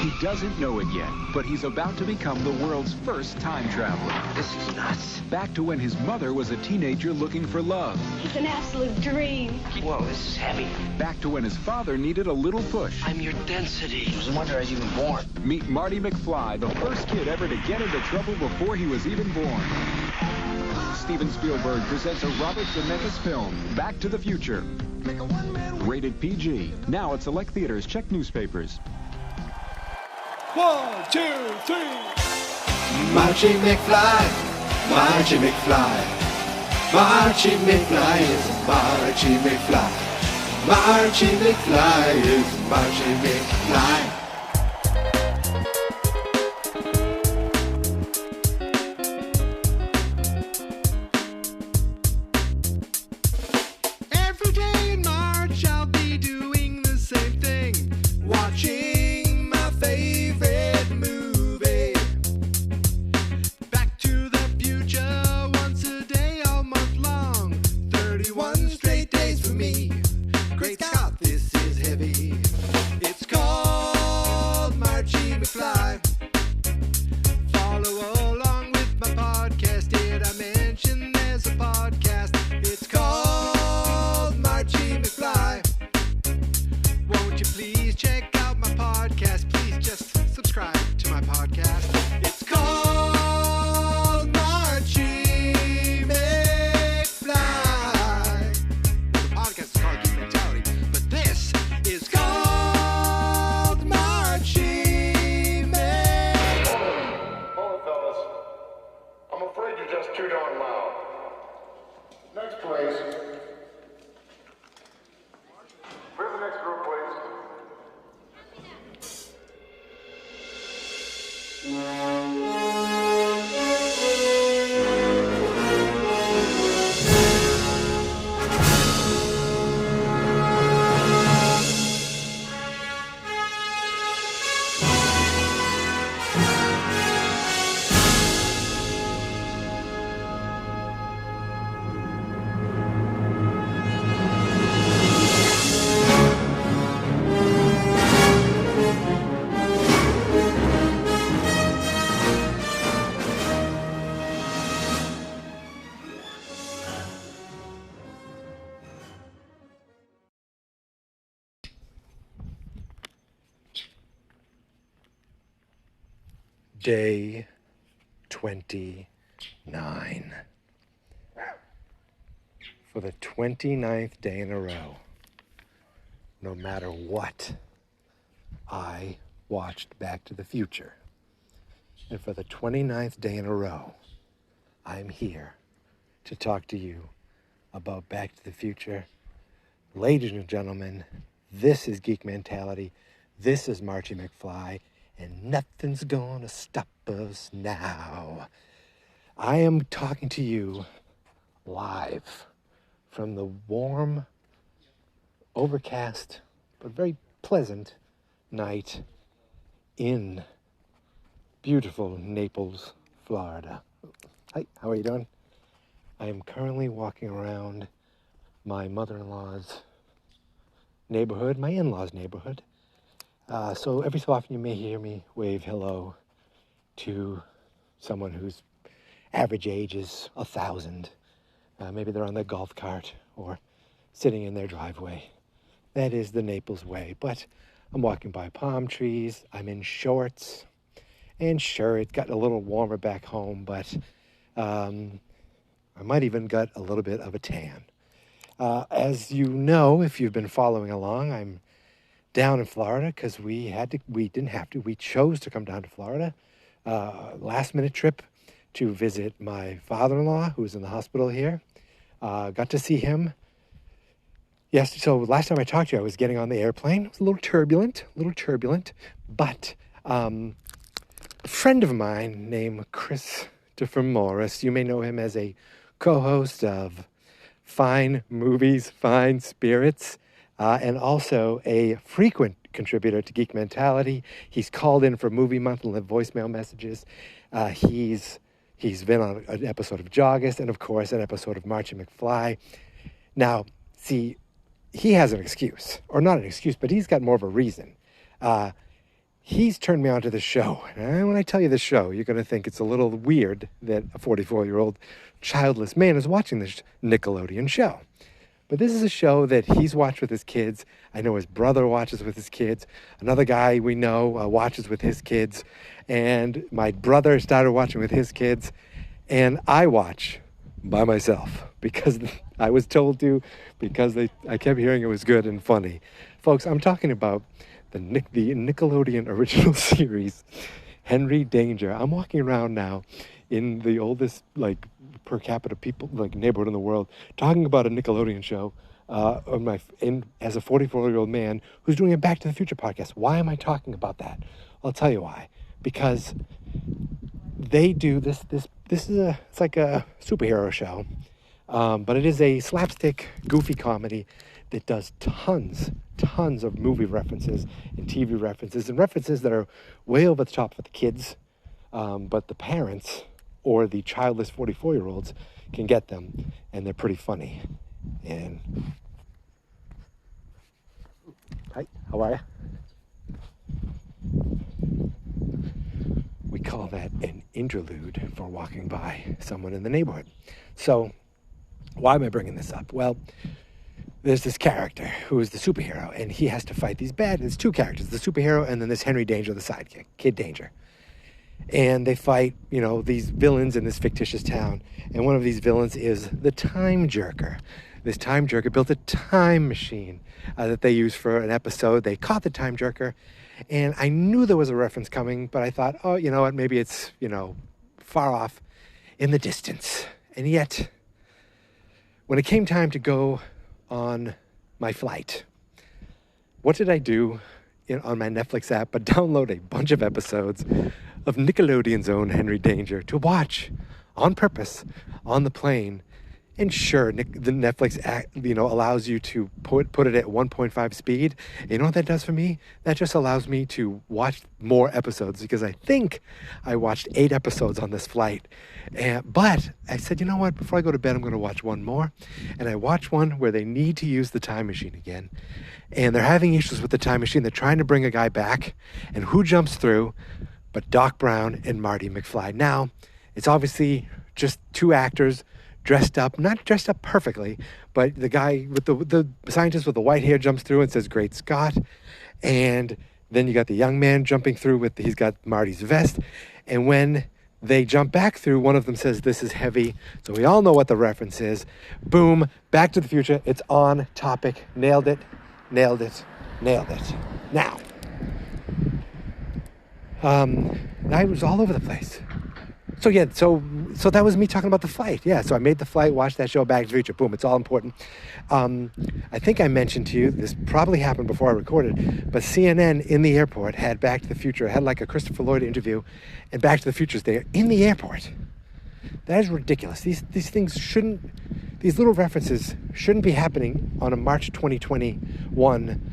He doesn't know it yet, but he's about to become the world's first time traveler. This is nuts. Back to when his mother was a teenager looking for love. It's an absolute dream. Whoa, this is heavy. Back to when his father needed a little push. I'm your density. It was a wonder I was even born. Meet Marty McFly, the first kid ever to get into trouble before he was even born. Steven Spielberg presents a Robert Zemeckis film, Back to the Future. Rated PG. Now at select theaters. Check newspapers. 1, 2, 3. Marchy McFly, Marchy McFly. Marchy McFly is Marchy McFly. Marchy McFly is Marchy McFly. Every day in March I'll be doing the same thing, watching my favorite movie. Back to the future, once a day all month long. 31 straight days for me. Great Scott, this is heavy. It's called Marchy McFly. Follow along with my podcast. Did I mention there's a podcast? It's called Marchy McFly. Won't you please check out my podcast? Please just subscribe to my podcast. It's called Marchy McFly. The podcast is called Geek Mentality, but this is called Marchy McFly. Hold it, fellas. I'm afraid you're just too darn loud. Next, please. We have the next group, please. Day 29. For the 29th day in a row, no matter what, I watched Back to the Future. And for the 29th day in a row, I'm here to talk to you about Back to the Future. Ladies and gentlemen, this is Geek Mentality. This is Marchy McFly. And nothing's gonna stop us now. I am talking to you live from the warm, overcast, but very pleasant night in beautiful Naples, Florida. Hi, how are you doing? I am currently walking around my mother-in-law's neighborhood, my in-law's neighborhood. So every so often you may hear me wave hello to someone whose average age is 1,000. Maybe they're on their golf cart or sitting in their driveway. That is the Naples way. But I'm walking by palm trees. I'm in shorts. And sure, it got a little warmer back home, but I might even got a little bit of a tan. As you know, if you've been following along, I'm down in Florida because we chose to come down to Florida. Last minute trip to visit my father-in-law who's in the hospital here. Got to see him. Yes, so last time I talked to you, I was getting on the airplane. It was a little turbulent, but a friend of mine named Christopher Morris, you may know him as a co-host of Fine Movies, Fine Spirits, and also a frequent contributor to Geek Mentality. He's called in for Movie Month and left voicemail messages. He's been on an episode of Joggist and, of course, an episode of Marchy McFly. Now, see, he has an excuse, or not an excuse, but he's got more of a reason. he's turned me on to the show. And when I tell you the show, you're going to think it's a little weird that a 44-year-old childless man is watching this Nickelodeon show. But this is a show that he's watched with his kids. I know his brother watches with his kids. Another guy we know watches with his kids. And my brother started watching with his kids. And I watch by myself because I was told to, because I kept hearing it was good and funny. Folks, I'm talking about the Nickelodeon original series, Henry Danger. I'm walking around now in the oldest, like, per capita people, like, neighborhood in the world, talking about a Nickelodeon show as a 44-year-old man who's doing a Back to the Future podcast. Why am I talking about that? I'll tell you why. Because they do this is it's like a superhero show, but it is a slapstick, goofy comedy that does tons of movie references and TV references and references that are way over the top for the kids, but the parents or the childless 44-year-olds can get them, and they're pretty funny. And hi, how are you? We call that an interlude for walking by someone in the neighborhood. So why am I bringing this up? Well, there's this character who is the superhero, and he has to fight these there's two characters, the superhero and then this Henry Danger, the sidekick, Kid Danger. And they fight, these villains in this fictitious town. And one of these villains is the Time Jerker. This Time Jerker built a time machine that they used for an episode. They caught the Time Jerker, and I knew there was a reference coming, but I thought, oh, you know what, maybe it's, far off in the distance. And yet, when it came time to go on my flight, what did I do on my Netflix app but download a bunch of episodes of Nickelodeon's own Henry Danger to watch on purpose on the plane. And sure, the Netflix app, allows you to put it at 1.5 speed. You know what that does for me? That just allows me to watch more episodes, because I think I watched 8 episodes on this flight. But I said, you know what? Before I go to bed, I'm going to watch one more. And I watched one where they need to use the time machine again. And they're having issues with the time machine. They're trying to bring a guy back. And who jumps through but Doc Brown and Marty McFly? Now, it's obviously just 2 actors not dressed up perfectly, but the guy with the scientist with the white hair jumps through and says, "Great Scott." And then you got the young man jumping through he's got Marty's vest. And when they jump back through, one of them says, "This is heavy." So we all know what the reference is. Boom, Back to the Future. It's on topic. Nailed it. Now, I was all over the place. So yeah, so that was me talking about the flight. Yeah, so I made the flight, watched that show, Back to the Future. Boom, it's all important. I think I mentioned to you, this probably happened before I recorded, but CNN in the airport had Back to the Future, had like a Christopher Lloyd interview, and Back to the Future's there in the airport. That is ridiculous. These things these little references shouldn't be happening on a March 2021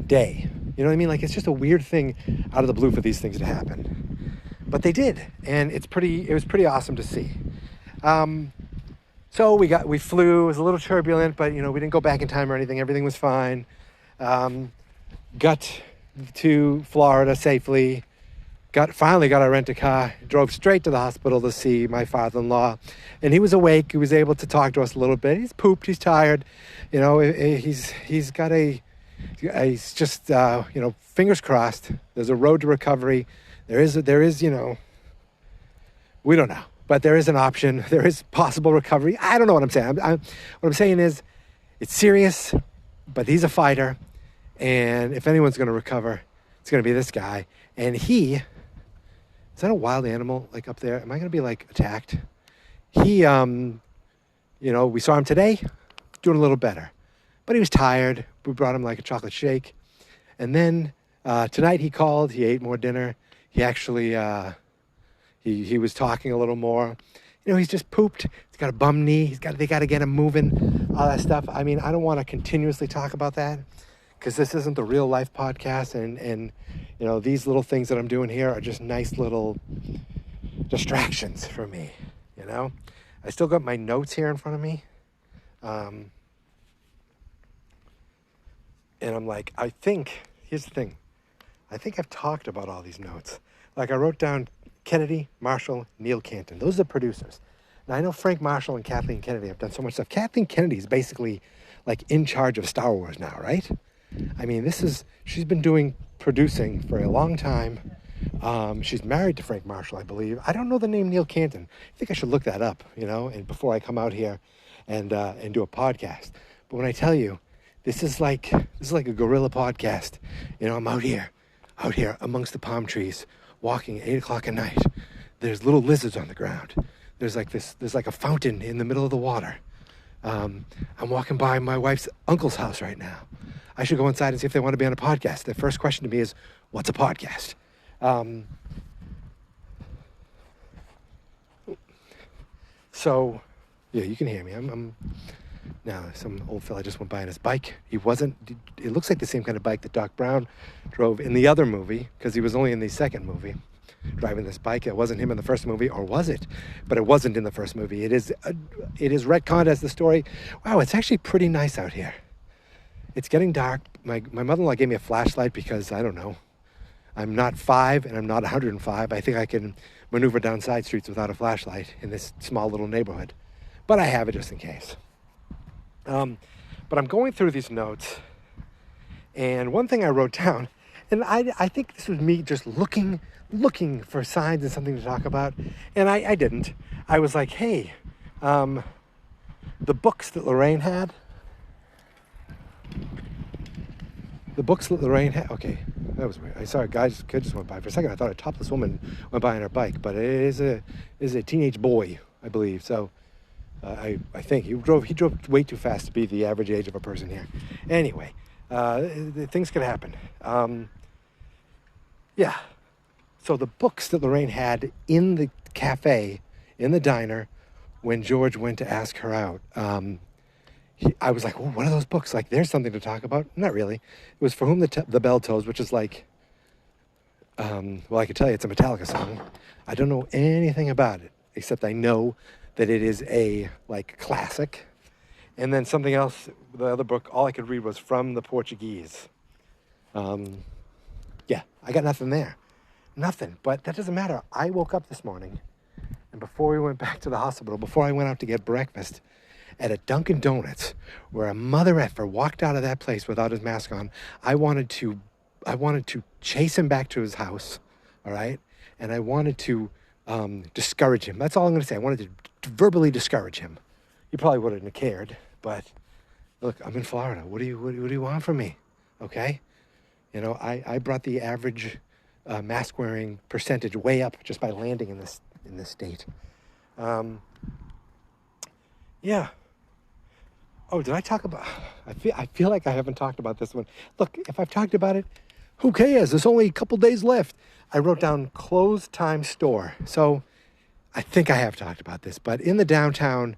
day. You know what I mean? Like, it's just a weird thing out of the blue for these things to happen. But they did, and it was pretty awesome to see. So we flew. It was a little turbulent, but we didn't go back in time or anything. Everything was fine. Got to Florida safely. Finally got our rent-a-car. Drove straight to the hospital to see my father-in-law, and he was awake. He was able to talk to us a little bit. He's pooped. He's tired. He's just fingers crossed. There's a road to recovery. There is, we don't know, but there is an option. There is possible recovery. I don't know what I'm saying. What I'm saying is, it's serious, but he's a fighter, and if anyone's going to recover, it's going to be this guy. And is that a wild animal, like, up there? Am I going to be, like, attacked? We saw him today, doing a little better, but he was tired. We brought him, like, a chocolate shake, and then tonight he called. He ate more dinner. He actually, he was talking a little more. He's just pooped. He's got a bum knee. They got to get him moving, all that stuff. I mean, I don't want to continuously talk about that, because this isn't the real life podcast. And these little things that I'm doing here are just nice little distractions for me, I still got my notes here in front of me. And I'm like, here's the thing. I think I've talked about all these notes. Like I wrote down Kennedy, Marshall, Neil Canton. Those are the producers. Now I know Frank Marshall and Kathleen Kennedy have done so much stuff. Kathleen Kennedy is basically like in charge of Star Wars now, right? I mean, she's been doing producing for a long time. She's married to Frank Marshall, I believe. I don't know the name Neil Canton. I think I should look that up, and before I come out here and do a podcast. But when I tell you, this is like a guerrilla podcast. I'm out here amongst the palm trees, walking at 8 o'clock at night. There's little lizards on the ground. There's like a fountain in the middle of the water. I'm walking by my wife's uncle's house right now. I should go inside and see if they want to be on a podcast. The first question to me is, what's a podcast? So, yeah, you can hear me. I'm now, some old fella just went by on his bike. It looks like the same kind of bike that Doc Brown drove in the other movie, because he was only in the second movie driving this bike. It wasn't him in the first movie, or was it? But it wasn't in the first movie. It is retconned as the story. Wow, it's actually pretty nice out here. It's getting dark. My mother-in-law gave me a flashlight because, I don't know, I'm not 5 and I'm not 105. I think I can maneuver down side streets without a flashlight in this small little neighborhood. But I have it just in case. But I'm going through these notes, and one thing I wrote down, and I think this was me just looking for signs and something to talk about, and I didn't. I was like, hey, the books that Lorraine had, okay, that was weird. I saw a kid just went by. For a second, I thought a topless woman went by on her bike, but it is a teenage boy, I believe. So I think he drove way too fast to be the average age of a person here. Anyway, things could happen. Yeah. So the books that Lorraine had in the cafe, in the diner, when George went to ask her out, I was like, well, what are those books? Like, there's something to talk about. Not really. It was For Whom the Bell Tolls, which is like, well, I can tell you it's a Metallica song. I don't know anything about it, except I know that it is a, like, classic. And then something else, the other book, all I could read was From the Portuguese. Yeah, I got nothing there. Nothing. But that doesn't matter. I woke up this morning, and before we went back to the hospital, before I went out to get breakfast, at a Dunkin Donuts, where a mother effer walked out of that place without his mask on, I wanted to chase him back to his house, all right? And I wanted to discourage him. That's all I'm going to say. I wanted to verbally discourage him. He probably wouldn't have cared, but look, I'm in Florida. What do you want from me? Okay? I brought the average mask-wearing percentage way up just by landing in this state. Yeah. Oh, did I talk about... I feel like I haven't talked about this one. Look, if I've talked about it, who cares? There's only a couple days left. I wrote down close time store. So I think I have talked about this, but in the downtown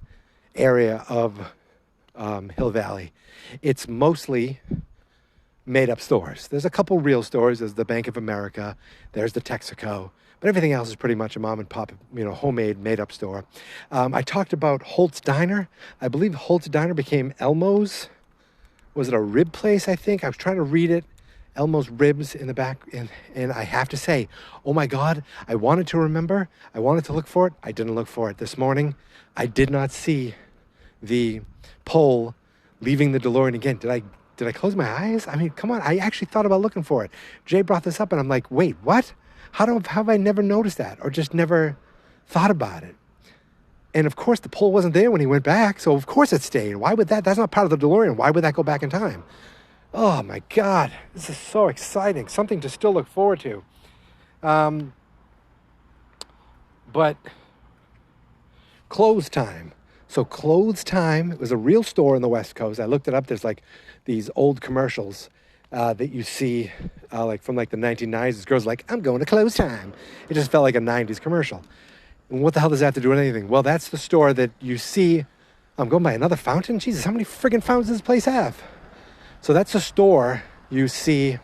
area of Hill Valley, it's mostly made-up stores. There's a couple real stores. There's the Bank of America. There's the Texaco. But everything else is pretty much a mom-and-pop, homemade, made-up store. I talked about Holt's Diner. I believe Holt's Diner became Elmo's. Was it a rib place, I think? I was trying to read it. Elmo's Ribs in the back. And I have to say, oh, my God, I wanted to remember. I wanted to look for it. I didn't look for it this morning. I did not see the pole leaving the DeLorean again. Did I close my eyes? I mean, come on. I actually thought about looking for it. Jay brought this up, and I'm like, wait, what? How have I never noticed that, or just never thought about it? And of course, the pole wasn't there when he went back, so of course it stayed. Why would that? That's not part of the DeLorean. Why would that go back in time? Oh my God, this is so exciting. Something to still look forward to. But Clothes Time. So Clothes Time, it was a real store on the West Coast. I looked it up. There's like these old commercials that you see like from like the 1990s. This girl's like, I'm going to Clothes Time. It just felt like a 90s commercial. And what the hell does that have to do with anything? Well, that's the store that you see. I'm going by another fountain? Jesus, how many friggin' fountains does this place have? So that's the store you see.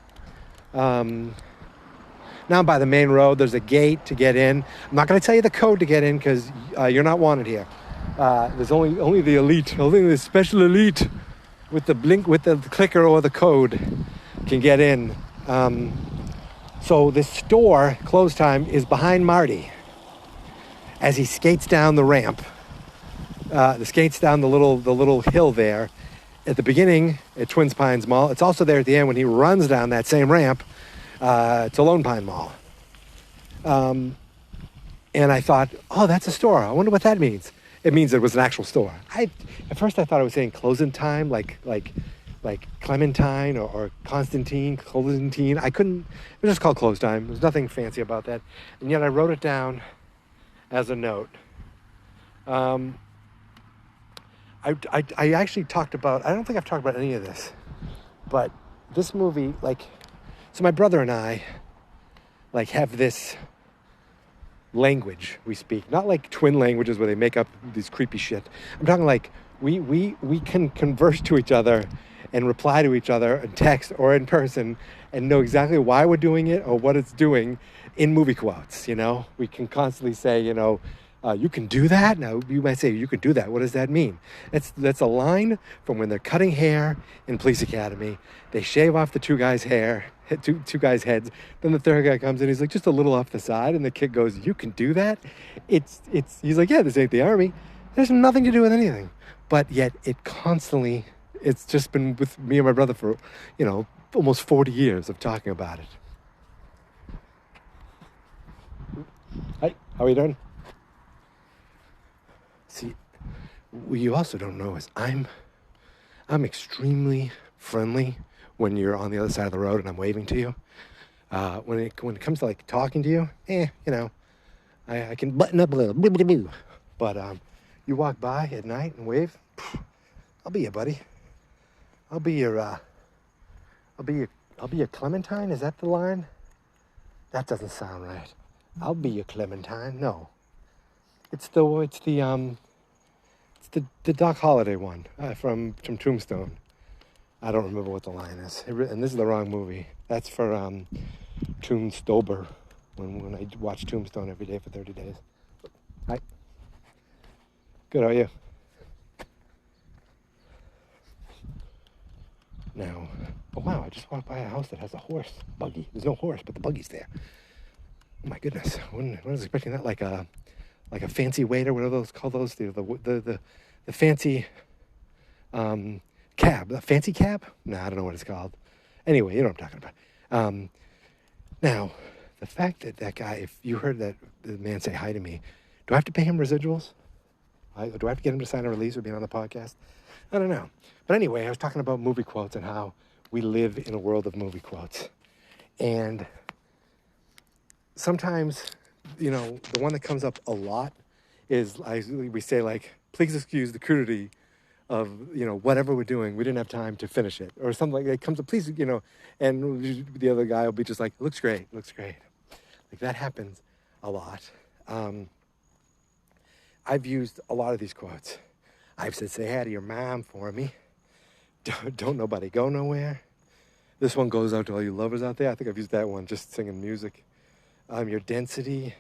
Now I'm by the main road. There's a gate to get in. I'm not going to tell you the code to get in because you're not wanted here. There's only the elite, only the special elite with the clicker or the code can get in. So this store close time is behind Marty as he skates down the ramp. Skates down the little hill there. At the beginning at Twins Pines Mall. It's also there at the end when he runs down that same ramp to Lone Pine Mall. And I thought, oh, that's a store. I wonder what that means. It means it was an actual store. At first I thought it was saying closing time, like Clementine or Constantine. I couldn't. It was just called close time. There's nothing fancy about that. And yet I wrote it down as a note. I actually talked about, I don't think I've talked about any of this, but this movie, so my brother and I, have this language we speak. Not like twin languages where they make up these creepy shit. I'm talking we can converse to each other and reply to each other in text or in person and know exactly why we're doing it or what it's doing in movie quotes, We can constantly say, you can do that? Now, you might say, you can do that. What does that mean? That's a line from when they're cutting hair in Police Academy. They shave off the two guys' heads. Then the third guy comes in. He's like, just a little off the side. And the kid goes, you can do that? He's like, yeah, this ain't the Army. There's nothing to do with anything. But yet it's just been with me and my brother for, almost 40 years of talking about it. Hi, how are you doing? See, what you also don't know is I'm extremely friendly when you're on the other side of the road and I'm waving to you. When it comes to talking to you, I can button up a little. But you walk by at night and wave, I'll be your buddy. I'll be your Clementine. Is that the line? That doesn't sound right. I'll be your Clementine. No. It's the Doc Holliday one from Tombstone. I don't remember what the line is. And this is the wrong movie. That's for Tombstober, when I watch Tombstone every day for 30 days. Hi. Good, how are you? Now, oh wow, I just walked by a house that has a horse buggy. There's no horse, but the buggy's there. Oh my goodness, I was expecting that like a fancy waiter, whatever those call those, the fancy cab, the fancy cab? No, I don't know what it's called. Anyway, you know what I'm talking about. Now, the fact that guy, if you heard that the man say hi to me, do I have to pay him residuals? Do I have to get him to sign a release or be on the podcast? I don't know. But anyway, I was talking about movie quotes and how we live in a world of movie quotes. And sometimes, the one that comes up a lot is we say please excuse the crudity of, whatever we're doing. We didn't have time to finish it. Or something like that comes up, please, and the other guy will be just like, looks great. That happens a lot. I've used a lot of these quotes. I've said, say hi to your mom for me. Don't nobody go nowhere. This one goes out to all you lovers out there. I think I've used that one just singing music. Your density.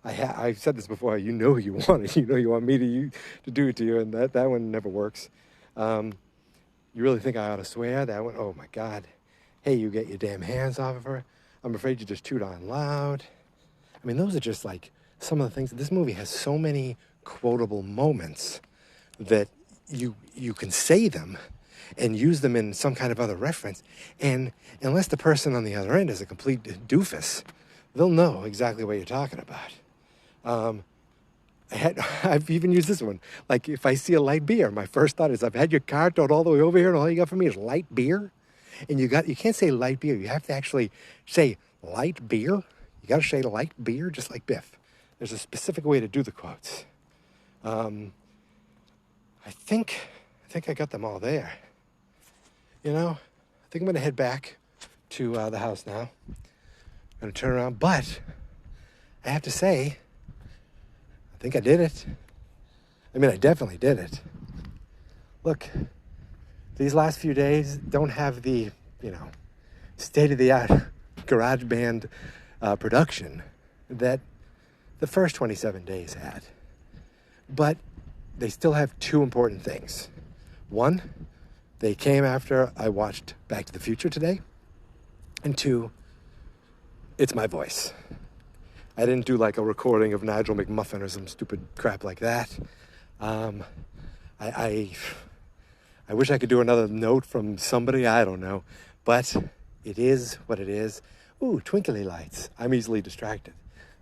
I've said this before. You know you want it. You know you want me to do it to you, and that one never works. You really think I ought to swear? That one, oh my God. Hey, you get your damn hands off of her. I'm afraid you just too darn loud. I mean, those are just some of the things. This movie has so many quotable moments that you can say them and use them in some kind of other reference. And unless the person on the other end is a complete doofus, they'll know exactly what you're talking about. I've even used this one. If I see a light beer, my first thought is, I've had your car towed all the way over here and all you got for me is light beer. And you can't say light beer. You have to actually say light beer. You got to say light beer, just like Biff. There's a specific way to do the quotes. I think I got them all there. I think I'm going to head back to the house now. I'm going to turn around, but I have to say, I think I did it. I mean, I definitely did it. Look, these last few days don't have the, state-of-the-art garage band production that the first 27 days had. But they still have two important things. One, they came after I watched Back to the Future today. And two, it's my voice. I didn't do like a recording of Nigel McMuffin or some stupid crap like that. I wish I could do another note from somebody, I don't know. But it is what it is. Ooh, twinkly lights. I'm easily distracted.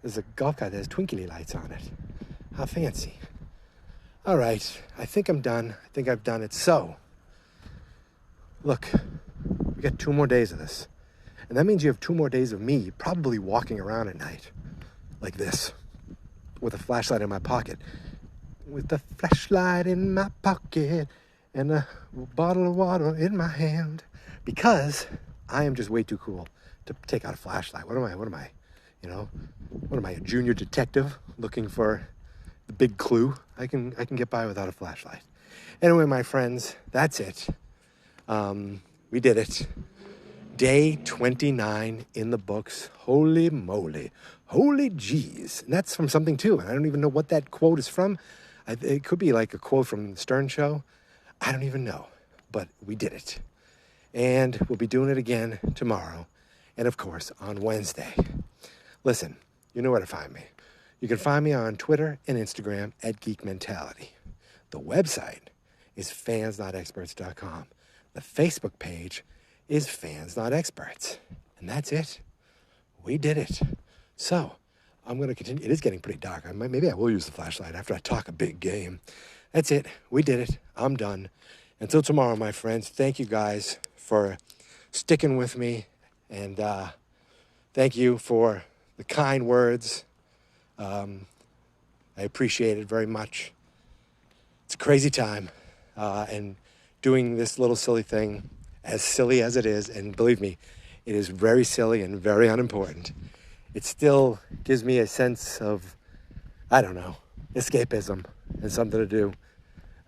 There's a golf cart that has twinkly lights on it. How fancy. All right, I think I'm done. I think I've done it. So, look, we got 2 more days of this. And that means you have 2 more days of me probably walking around at night like this with a flashlight in my pocket. With a flashlight in my pocket and a bottle of water in my hand. Because I am just way too cool to take out a flashlight. What am I? You know, what am I, a junior detective looking for the big clue? I can get by without a flashlight. Anyway, my friends, that's it. We did it. Day 29 in the books. Holy moly. Holy jeez. And that's from something too. And I don't even know what that quote is from. It could be like a quote from the Stern Show. I don't even know. But we did it. And we'll be doing it again tomorrow. And of course, on Wednesday. Listen, you know where to find me. You can find me on Twitter and Instagram at Geek Mentality. The website is fansnotexperts.com. The Facebook page is Fans Not Experts. And that's it. We did it. So, I'm going to continue. It is getting pretty dark. Maybe I will use the flashlight after I talk a big game. That's it. We did it. I'm done. Until tomorrow, my friends, thank you guys for sticking with me. And thank you for the kind words. I appreciate it very much. It's a crazy time. And doing this little silly thing, as silly as it is, and believe me, it is very silly and very unimportant. It still gives me a sense of, I don't know, escapism and something to do.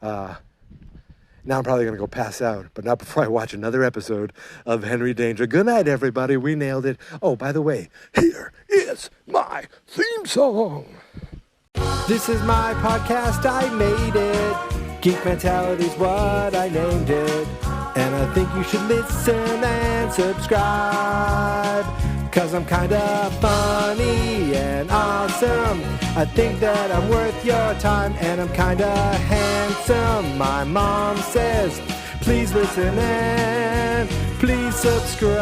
Now I'm probably going to go pass out, but not before I watch another episode of Henry Danger. Good night, everybody. We nailed it. Oh, by the way, here is my theme song. This is my podcast. I made it. Geek Mentality's what I named it. And I think you should listen and subscribe. 'Cause I'm kinda funny and awesome. I think that I'm worth your time. And I'm kinda handsome. My mom says, please listen and please subscribe.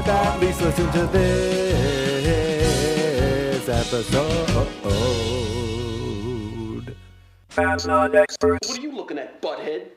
At least listen to this episode. Fans Not Experts. What are you looking at, butthead?